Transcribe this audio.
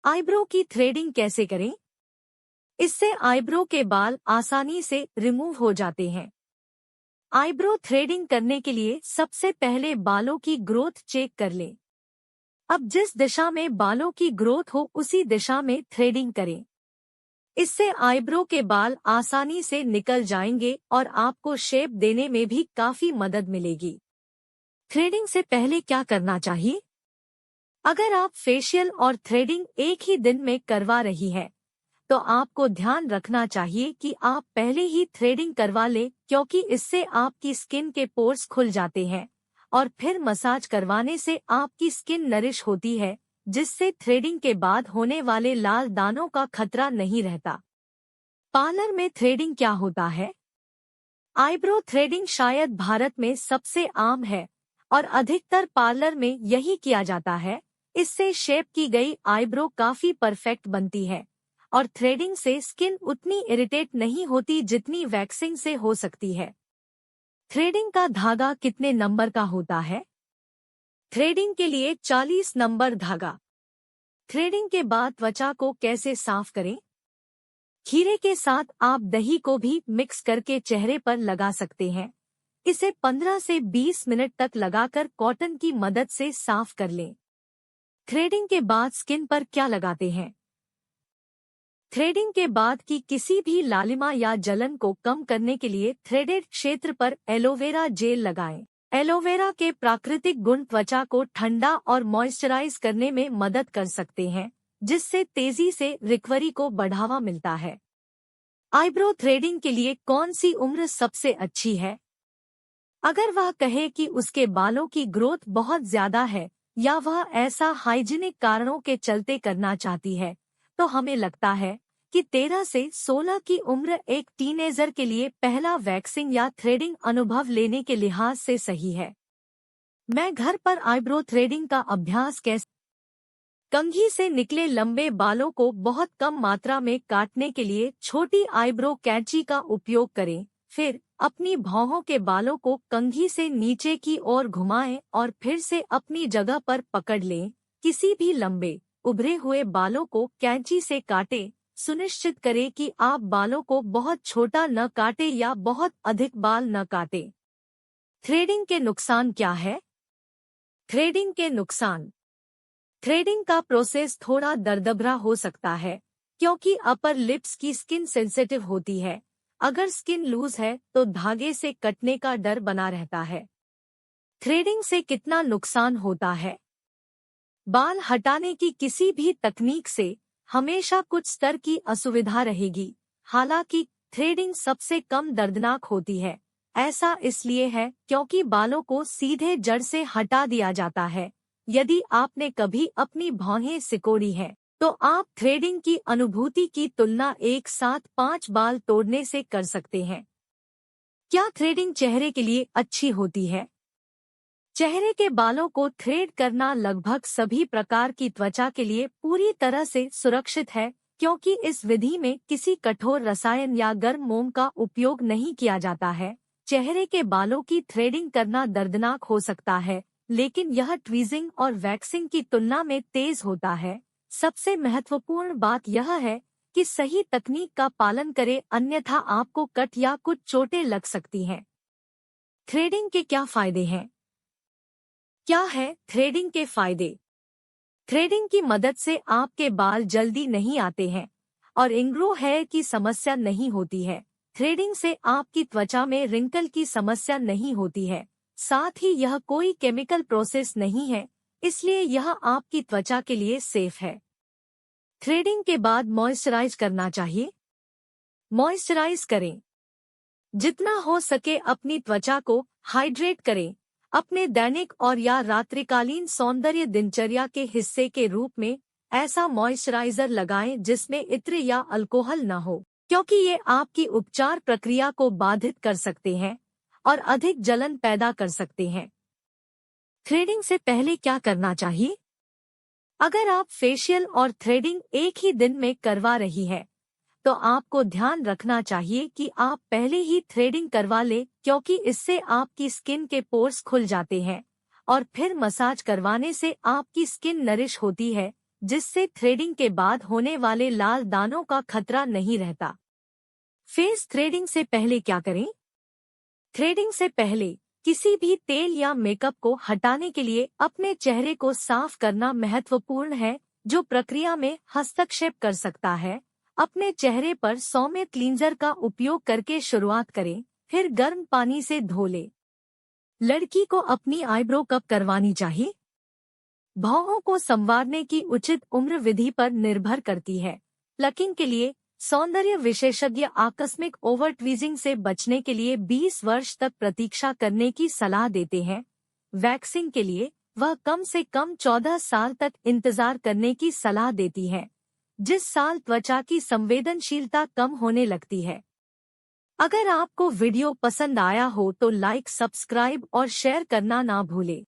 Eyebrow की threading कैसे करें? इससे आईब्रो के बाल आसानी से रिमूव हो जाते हैं। आईब्रो थ्रेडिंग करने के लिए सबसे पहले बालों की ग्रोथ चेक कर लें। अब जिस दिशा में बालों की ग्रोथ हो उसी दिशा में थ्रेडिंग करें। इससे आईब्रो के बाल आसानी से निकल जाएंगे और आपको शेप देने में भी काफी मदद मिलेगी। थ्रेडिंग से पहले क्या करना चाहिए? अगर आप फेशियल और थ्रेडिंग एक ही दिन में करवा रही है, तो आपको ध्यान रखना चाहिए कि आप पहले ही थ्रेडिंग करवा लें, क्योंकि इससे आपकी स्किन के पोर्स खुल जाते हैं और फिर मसाज करवाने से आपकी स्किन नरिश होती है, जिससे थ्रेडिंग के बाद होने वाले लाल दानों का खतरा नहीं रहता। पार्लर में थ्रेडिंग क्या होता है? आईब्रो थ्रेडिंग शायद भारत में सबसे आम है और अधिकतर पार्लर में यही किया जाता है। इससे शेप की गई आईब्रो काफी परफेक्ट बनती है और थ्रेडिंग से स्किन उतनी इरिटेट नहीं होती जितनी वैक्सिंग से हो सकती है। थ्रेडिंग का धागा कितने नंबर का होता है? थ्रेडिंग के लिए 40 नंबर धागा। थ्रेडिंग के बाद त्वचा को कैसे साफ करें? खीरे के साथ आप दही को भी मिक्स करके चेहरे पर लगा सकते हैं। इसे 15 से 20 मिनट तक लगाकर कॉटन की मदद से साफ कर लें। थ्रेडिंग के बाद स्किन पर क्या लगाते हैं? थ्रेडिंग के बाद की किसी भी लालिमा या जलन को कम करने के लिए थ्रेडेड क्षेत्र पर एलोवेरा जेल लगाएं। एलोवेरा के प्राकृतिक गुण त्वचा को ठंडा और मॉइस्चराइज करने में मदद कर सकते हैं, जिससे तेजी से रिकवरी को बढ़ावा मिलता है। आईब्रो थ्रेडिंग के लिए कौन सी उम्र सबसे अच्छी है? अगर वह कहे कि उसके बालों की ग्रोथ बहुत ज्यादा है या वह ऐसा हाइजीनिक कारणों के चलते करना चाहती है, तो हमें लगता है कि 13 से 16 की उम्र एक टीनेजर के लिए पहला वैक्सिंग या थ्रेडिंग अनुभव लेने के लिहाज से सही है। मैं घर पर आईब्रो थ्रेडिंग का अभ्यास कैसे? कंघी से निकले लंबे बालों को बहुत कम मात्रा में काटने के लिए छोटी आईब्रो कैंची का उपयोग करें। फिर अपनी भौहों के बालों को कंघी से नीचे की ओर घुमाएं और फिर से अपनी जगह पर पकड़ लें। किसी भी लंबे उभरे हुए बालों को कैंची से काटें। सुनिश्चित करें कि आप बालों को बहुत छोटा न काटें या बहुत अधिक बाल न काटें। थ्रेडिंग के नुकसान क्या है? थ्रेडिंग के नुकसान। थ्रेडिंग का प्रोसेस थोड़ा दर्दभरा हो सकता है, क्योंकि अपर लिप्स की स्किन सेंसिटिव होती है। अगर स्किन लूज है तो धागे से कटने का डर बना रहता है। थ्रेडिंग से कितना नुकसान होता है? बाल हटाने की किसी भी तकनीक से हमेशा कुछ स्तर की असुविधा रहेगी। हालांकि थ्रेडिंग सबसे कम दर्दनाक होती है। ऐसा इसलिए है क्योंकि बालों को सीधे जड़ से हटा दिया जाता है। यदि आपने कभी अपनी भौहें सिकोड़ी हैं, तो आप थ्रेडिंग की अनुभूति की तुलना एक साथ 5 बाल तोड़ने से कर सकते हैं। क्या थ्रेडिंग चेहरे के लिए अच्छी होती है? चेहरे के बालों को थ्रेड करना लगभग सभी प्रकार की त्वचा के लिए पूरी तरह से सुरक्षित है, क्योंकि इस विधि में किसी कठोर रसायन या गर्म मोम का उपयोग नहीं किया जाता है। चेहरे के बालों की थ्रेडिंग करना दर्दनाक हो सकता है, लेकिन यह ट्वीजिंग और वैक्सिंग की तुलना में तेज होता है। सबसे महत्वपूर्ण बात यह है कि सही तकनीक का पालन करें, अन्यथा आपको कट या कुछ चोटें लग सकती हैं। थ्रेडिंग के क्या फायदे हैं? क्या है थ्रेडिंग के फायदे? थ्रेडिंग की मदद से आपके बाल जल्दी नहीं आते हैं और इंग्रो हेयर की समस्या नहीं होती है। थ्रेडिंग से आपकी त्वचा में रिंकल की समस्या नहीं होती है। साथ ही यह कोई केमिकल प्रोसेस नहीं है, इसलिए यह आपकी त्वचा के लिए सेफ है। थ्रेडिंग के बाद मॉइस्चराइज करना चाहिए। मॉइस्चराइज करें। जितना हो सके अपनी त्वचा को हाइड्रेट करें। अपने दैनिक और या रात्रिकालीन सौंदर्य दिनचर्या के हिस्से के रूप में ऐसा मॉइस्चराइजर लगाएं जिसमें इत्र या अल्कोहल न हो, क्योंकि ये आपकी उपचार प्रक्रिया को बाधित कर सकते हैं और अधिक जलन पैदा कर सकते हैं। थ्रेडिंग से पहले क्या करना चाहिए? अगर आप फेशियल और थ्रेडिंग एक ही दिन में करवा रही है, तो आपको ध्यान रखना चाहिए कि आप पहले ही थ्रेडिंग करवा लें, क्योंकि इससे आपकी स्किन के पोर्स खुल जाते हैं और फिर मसाज करवाने से आपकी स्किन नरिश होती है, जिससे थ्रेडिंग के बाद होने वाले लाल दानों का खतरा नहीं रहता। फेस थ्रेडिंग से पहले क्या करें? थ्रेडिंग से पहले किसी भी तेल या मेकअप को हटाने के लिए अपने चेहरे को साफ करना महत्वपूर्ण है, जो प्रक्रिया में हस्तक्षेप कर सकता है। अपने चेहरे पर सौम्य क्लींजर का उपयोग करके शुरुआत करें, फिर गर्म पानी से धो लें। लड़की को अपनी आईब्रो कब करवानी चाहिए? भौहों को संवारने की उचित उम्र विधि पर निर्भर करती है। प्लकिंग के लिए सौंदर्य विशेषज्ञ आकस्मिक ओवर ट्वीजिंग से बचने के लिए 20 वर्ष तक प्रतीक्षा करने की सलाह देते हैं। वैक्सिंग के लिए वह कम से कम 14 साल तक इंतजार करने की सलाह देती है, जिस साल त्वचा की संवेदनशीलता कम होने लगती है। अगर आपको वीडियो पसंद आया हो तो लाइक, सब्सक्राइब और शेयर करना ना भूलें।